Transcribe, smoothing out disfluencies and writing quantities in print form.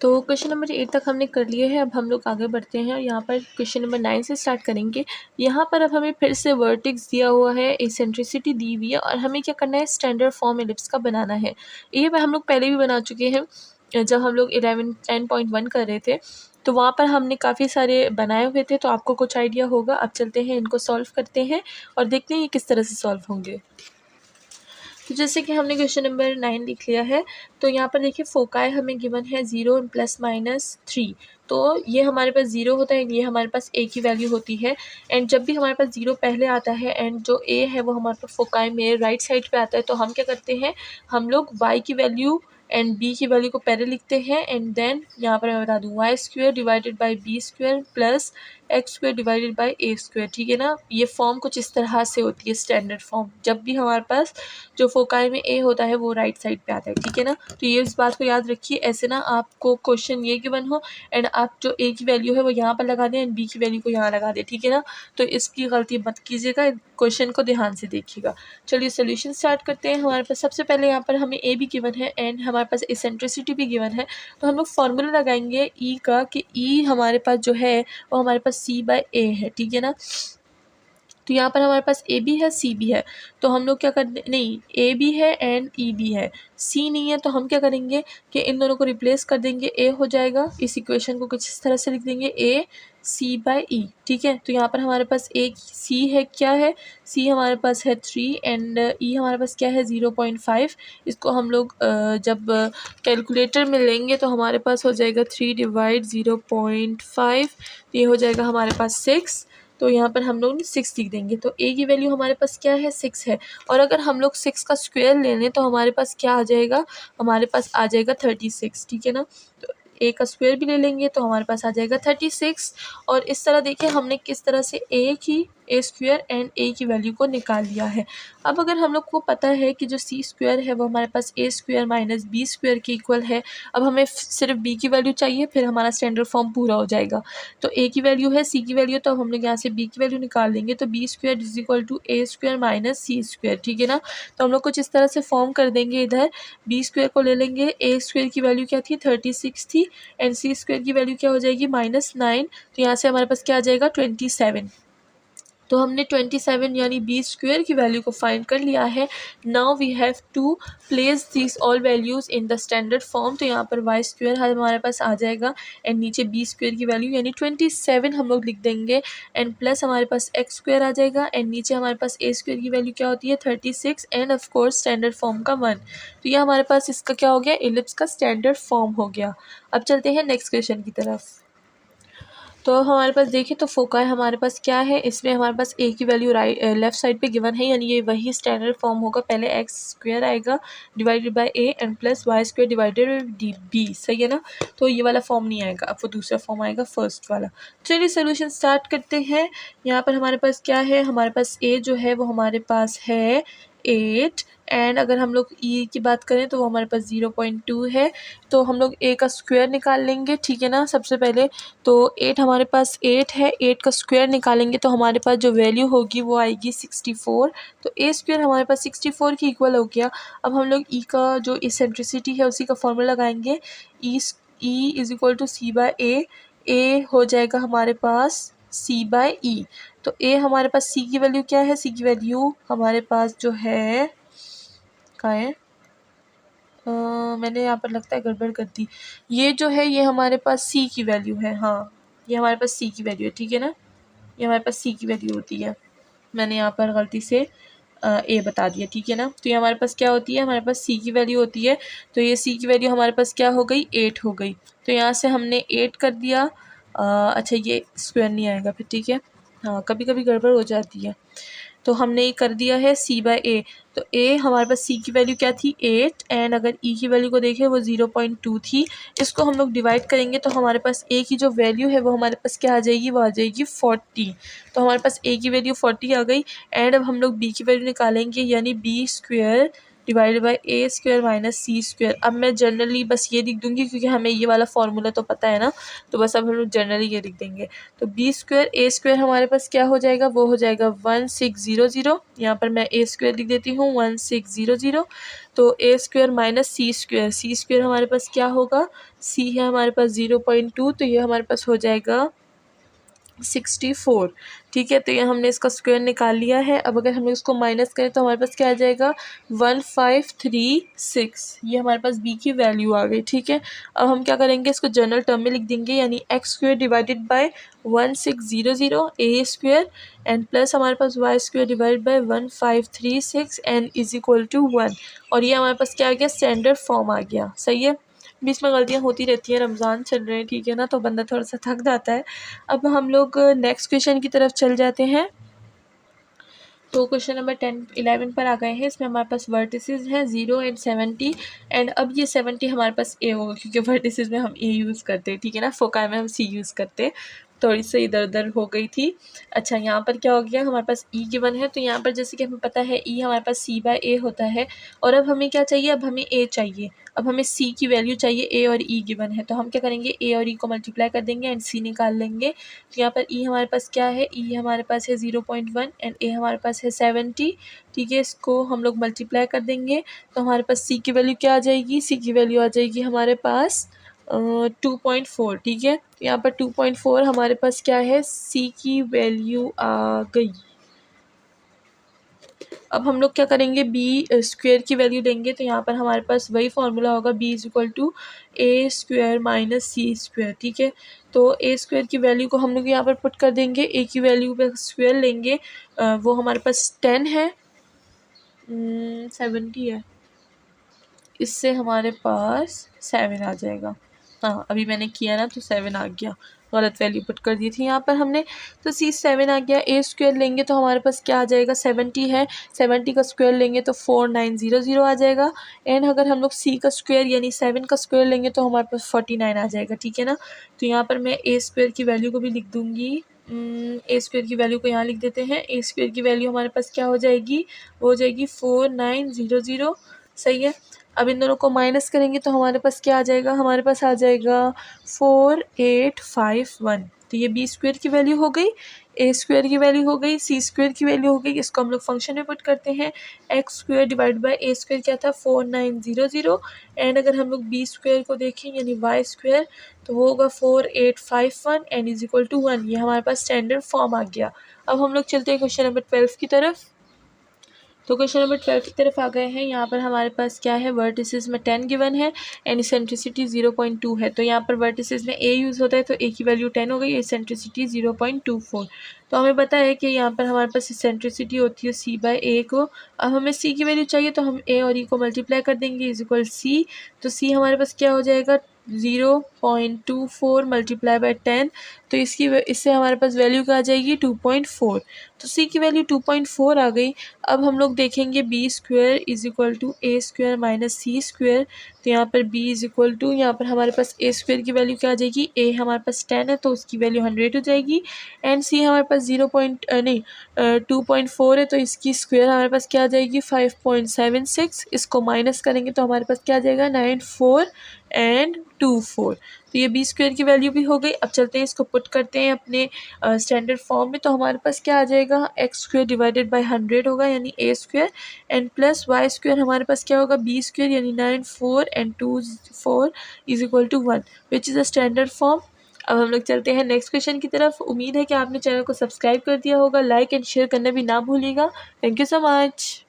तो question number 8 तक हमने कर लिए हैं। अब हम लोग आगे बढ़ते हैं और यहाँ पर क्वेश्चन नंबर 9 से स्टार्ट करेंगे। यहाँ पर अब हमें फिर से वर्टेक्स दिया हुआ है, एसेंट्रिसिटी दी हुई है और हमें क्या करना है, स्टैंडर्ड फॉर्म एलिप्स का बनाना है। ये हम लोग पहले भी बना चुके हैं जब हम लोग 10.1 कर रहे थे, तो वहाँ पर हमने काफ़ी सारे बनाए हुए थे, तो आपको कुछ आइडिया होगा। अब चलते हैं, इनको सॉल्व करते हैं और देखते हैं ये किस तरह से सॉल्व होंगे। तो जैसे कि हमने क्वेश्चन नंबर 9 लिख लिया है, तो यहाँ पर देखिए फोकाई हमें गिवन है 0 +-3। तो ये हमारे पास 0 होता है, ये हमारे पास a की वैल्यू होती है। एंड जब भी हमारे पास 0 पहले आता है एंड जो a है वो हमारे पास फोकाई में राइट साइड पे आता है, तो हम क्या करते हैं, हम लोग y की वैल्यू एंड b की वैल्यू को पहले लिखते हैं एंड देन यहाँ पर मैं बता दूँ y² divided by b² plus x² divided by a²। ठीक है ना। ये फॉर्म कुछ इस तरह से होती है स्टैंडर्ड फॉर्म, जब भी हमारे पास जो फोकाई में a होता है वो राइट साइड पे आता है। ठीक है ना। तो ये इस बात को याद रखिए, ऐसे ना आपको क्वेश्चन ये गिवन हो एंड आप जो a की वैल्यू है वो यहाँ पर लगा दें एंड b की वैल्यू को यहाँ लगा दें। ठीक है ना। तो इसकी गलती मत कीजिएगा, क्वेश्चन को ध्यान से देखिएगा। चलिए सोल्यूशन स्टार्ट करते हैं। हमारे पास सबसे पहले यहाँ पर हमें a भी गिवन है एंड हमारे पास एसेंट्रिसिटी भी गिवन है, तो हम लोग फॉर्मूला लगाएंगे e का कि e हमारे पास जो है वो हमारे पास c/a है। ठीक है ना। तो यहाँ पर हमारे पास ए भी है, सी भी है, तो हम लोग क्या कर नहीं, ए भी है एंड ई भी है, सी नहीं है, तो हम क्या करेंगे कि इन दोनों को रिप्लेस कर देंगे, ए हो जाएगा। इस इक्वेशन को कुछ इस तरह से लिख देंगे, ए c/e। ठीक है। तो यहाँ पर हमारे पास एक सी है, क्या है, सी हमारे पास है 3 एंड ई हमारे पास क्या है 0.5। इसको हम लोग जब कैलकुलेटर में लेंगे तो हमारे पास हो जाएगा 3 डिवाइड 0.5, ये हो जाएगा हमारे पास 6। तो यहाँ पर हम लोग 6 लिख देंगे। तो a की वैल्यू हमारे पास क्या है, 6 है। और अगर हम लोग 6 का स्क्वायर ले लें तो हमारे पास क्या आ जाएगा, हमारे पास आ जाएगा 36। ठीक है ना। तो a का स्क्वायर भी ले लेंगे तो हमारे पास आ जाएगा 36। और इस तरह देखिए हमने किस तरह से a² एंड a की वैल्यू को निकाल लिया है। अब अगर हम लोग को पता है कि जो c² है वो हमारे पास a² माइनस b² के इक्वल है, अब हमें सिर्फ b की वैल्यू चाहिए, फिर हमारा स्टैंडर्ड फॉर्म पूरा हो जाएगा। तो a की वैल्यू है, c की वैल्यू, तो हम लोग यहाँ से b की वैल्यू निकाल लेंगे, तो b² is equal to a² minus c²। ठीक है ना। तो हम लोग कुछ इस तरह से फॉर्म कर देंगे, इधर b² को ले लेंगे, a² की वैल्यू क्या थी 36 थी एंड c² की वैल्यू क्या हो जाएगी -9। तो यहाँ से हमारे पास क्या आ जाएगा 27। तो हमने 27 यानी b² की वैल्यू को फाइंड कर लिया है। Now we have to place this all values in the standard form. तो यहाँ पर y² हमारे पास आ जाएगा एंड नीचे b² की वैल्यू यानी 27 हम लोग लिख देंगे एंड प्लस हमारे पास x² आ जाएगा एंड नीचे हमारे पास a² की वैल्यू क्या होती है 36 end of course standard form का 1। तो ये हमारे पास इसका क्या हो गया, एलिप्स का स्टैंडर्ड फॉर्म हो गया। अब चलते हैं नेक्स्ट क्वेश्चन की तरफ। तो हमारे पास देखिए तो फोकाई हमारे पास क्या है, इसमें हमारे पास a की वैल्यू लेफ्ट साइड पे गिवन है, यानी ये वही स्टैंडर्ड फॉर्म होगा। पहले x² आएगा divided by a and plus y² divided b। सही है ना। तो ये वाला फॉर्म नहीं आएगा, अब वो दूसरा फॉर्म आएगा, फर्स्ट वाला। चलिए सोल्यूशन स्टार्ट करते हैं। यहाँ पर हमारे पास क्या है, हमारे पास a जो है वो हमारे पास है 8 एंड अगर हम लोग e की बात करें तो वो हमारे पास 0.2 है। तो हम लोग a का स्क्वायर निकाल लेंगे। ठीक है ना। सबसे पहले तो 8 हमारे पास 8 है, 8 का स्क्वायर निकालेंगे तो हमारे पास जो वैल्यू होगी वो आएगी 64। तो a² हमारे पास 64 की इक्वल हो गया। अब हम लोग e का जो इसेंट्रिसिटी है उसी का फॉर्मूला लगाएंगे, e is equal to c/a। a हो जाएगा हमारे पास c/e। तो a हमारे पास c की वैल्यू क्या है, c की वैल्यू हमारे पास जो है कहाँ है, मैंने यहाँ पर लगता है गड़बड़ कर दी। ये जो है ये हमारे पास c की वैल्यू है, हाँ ये हमारे पास c की वैल्यू है। ठीक है ना। ये हमारे पास c की वैल्यू होती है, मैंने यहाँ पर गलती से a बता दिया। ठीक है ना। तो ये हमारे पास क्या होती है, हमारे पास c की वैल्यू होती है। तो ये c की वैल्यू हमारे पास क्या हो गई, 8 हो गई। तो यहाँ से हमने 8 कर दिया। अच्छा ये स्क्वायर नहीं आएगा फिर। ठीक है। हाँ कभी कभी गड़बड़ हो जाती है। तो हमने ये कर दिया है c/a। तो a हमारे पास c की वैल्यू क्या थी 8 एंड अगर e की वैल्यू को देखें वो 0.2 थी। इसको हम लोग डिवाइड करेंगे तो हमारे पास a की जो वैल्यू है वो हमारे पास क्या आ जाएगी, वो आ जाएगी 40। तो हमारे पास a की वैल्यू 40 आ गई एंड अब हम लोग b की वैल्यू निकालेंगे, यानी b² divided by A square minus C square. अब मैं जनरली बस ये लिख दूंगी क्योंकि हमें ये वाला फार्मूला तो पता है ना, तो बस अब हम लोग जनरली ये लिख देंगे। तो बी स्क्वायर ए स्क्वायर हमारे पास क्या हो जाएगा, वो हो जाएगा 1600। यहाँ पर मैं ए स्क्वायर लिख देती हूँ 1600। तो ए स्क्वायर माइनस सी स्क्वायर हमारे पास क्या होगा, सी है हमारे पास 0.2, तो ये हमारे पास हो जाएगा 64। ठीक है, तो ये हमने इसका स्क्वायर निकाल लिया है। अब अगर हम इसको माइनस करें तो हमारे पास क्या आ जाएगा 1536। ये हमारे पास बी की वैल्यू आ गई। ठीक है, अब हम क्या करेंगे, इसको जनरल टर्म में लिख देंगे, यानी x square divided by 1600 a square and plus हमारे पास y square divided by 1536 and is equal to 1। और ये हमारे पास क्या आ गया, स्टैंडर्ड फॉर्म आ गया। सही है, बीच में गलतियाँ होती रहती हैं, रमज़ान चल रहे हैं, ठीक है ना, तो बंदा थोड़ा सा थक जाता है। अब हम लोग नेक्स्ट क्वेश्चन की तरफ चल जाते हैं। तो क्वेश्चन नंबर 11 पर आ गए हैं। इसमें हमारे पास वर्टिसेस हैं 0 एंड 70 एंड अब ये 70 हमारे पास ए होगा क्योंकि वर्टिसेस में हम ए यूज़ करते हैं, ठीक है ना, फोकाई में हम सी यूज़ करते हैं। थोड़ी सी इधर उधर हो गई थी। अच्छा, यहाँ पर क्या हो गया, हमारे पास ई गिवन है, तो यहाँ पर जैसे कि हमें पता है ई हमारे पास सी बाय ए होता है। और अब हमें क्या चाहिए, अब हमें ए चाहिए, अब हमें सी की वैल्यू चाहिए, ए और ई गिवन है, तो हम क्या करेंगे, ए और ई को मल्टीप्लाई कर देंगे एंड सी निकाल लेंगे। तो यहाँ पर ई हमारे पास क्या है, ई हमारे पास है 0.1 एंड ए हमारे पास है 70। ठीक है, इसको हम लोग मल्टीप्लाई कर देंगे तो हमारे पास सी की वैल्यू क्या आ जाएगी, सी की वैल्यू आ जाएगी हमारे पास 2.4। ठीक है, तो यहाँ पर 2.4 हमारे पास क्या है, सी की वैल्यू आ गई। अब हम लोग क्या करेंगे, बी स्क्वायर की वैल्यू लेंगे, तो यहाँ पर हमारे पास वही फॉर्मूला होगा, B is equal to A square minus C square. ठीक है, तो ए स्क्वायर की वैल्यू को हम लोग यहाँ पर पुट कर देंगे, ए की वैल्यू पे स्क्वायर लेंगे, वो हमारे पास 10 है, 70 है, इससे हमारे पास 7 आ जाएगा। हाँ, अभी मैंने किया ना तो 7 आ गया, गलत वैल्यू पुट कर दी थी यहाँ पर हमने, तो सी 7 आ गया। ए स्क्वायर लेंगे तो हमारे पास क्या आ जाएगा, 70 है, 70 का स्क्वायर लेंगे तो 4900 आ जाएगा। एंड अगर हम लोग सी का स्क्वायर यानी 7 का स्क्वायर लेंगे तो हमारे पास 49 आ जाएगा। ठीक है ना, तो यहाँ पर मैं ए स्क्वायर की वैल्यू को भी लिख दूँगी, ए स्क्वायर की वैल्यू को यहाँ लिख देते हैं। ए स्क्वायर की वैल्यू हमारे पास क्या हो जाएगी, वो हो जाएगी 4900। सही है, अब इन दोनों को माइनस करेंगे तो हमारे पास क्या आ जाएगा, हमारे पास आ जाएगा 4851। तो ये बी स्क्वायर की वैल्यू हो गई, ए स्क्वायर की वैल्यू हो गई, सी स्क्वायर की वैल्यू हो गई। इसको हम लोग फंक्शन में पुट करते हैं, x square divide by A square क्या था 4900 एंड अगर हम लोग बी स्क्वायर को देखें यानी वाई स्क्वायर तो वो होगा 4851 एंड इज इक्वल टू 1। ये हमारे पास स्टैंडर्ड फॉर्म आ गया। अब हम लोग चलते हैं क्वेश्चन नंबर 12 की तरफ। तो क्वेश्चन नंबर 12 की तरफ आ गए हैं। यहाँ पर हमारे पास क्या है, वर्टिसेस में 10 गिवन है एंड इसेंट्रिसिटी 0.2 है। तो यहाँ पर वर्टिसेस में ए यूज़ होता है तो ए की वैल्यू 10 हो गई, इसेंट्रिसिटी 0.24। तो हमें पता है कि यहाँ पर हमारे पास इसेंट्रिसिटी होती है सी बाय ए को। अब हमें सी की वैल्यू चाहिए तो हम ए और ई को मल्टीप्लाई कर देंगे इज इक्वल सी। तो सी हमारे पास क्या हो जाएगा, 0.24 मल्टीप्लाई बाय 10, तो इससे हमारे पास वैल्यू क्या आ जाएगी 2.4। तो सी की वैल्यू 2.4 आ गई। अब हम लोग देखेंगे B square is equal to A square minus C square. तो यहाँ पर बी इज इक्वल टू, यहाँ पर हमारे पास ए स्क्वायर की वैल्यू क्या आ जाएगी, ए हमारे पास 10 है तो उसकी वैल्यू 100 हो जाएगी एंड सी हमारे पास 2.4 है तो इसकी स्क्वायर हमारे पास क्या आ जाएगी 5.76। इसको माइनस करेंगे तो हमारे पास क्या आ जाएगा 94 एंड 24। तो ये बी स्क्वायर की वैल्यू भी हो गई। अब चलते हैं इसको पुट करते हैं अपने स्टैंडर्ड फॉर्म में। तो हमारे पास क्या आ जाएगा, एक्स स्क्वायर डिवाइडेड बाय 100 होगा यानी a square and plus y square हमारे पास क्या होगा, बी स्क्वायर यानी 94 and 24 is equal to 1 which is a standard form. अब हम लोग चलते हैं नेक्स्ट क्वेश्चन की तरफ। उम्मीद है कि आपने चैनल को सब्सक्राइब कर दिया होगा, लाइक एंड शेयर करना भी ना भूलिएगा। Thank you so much.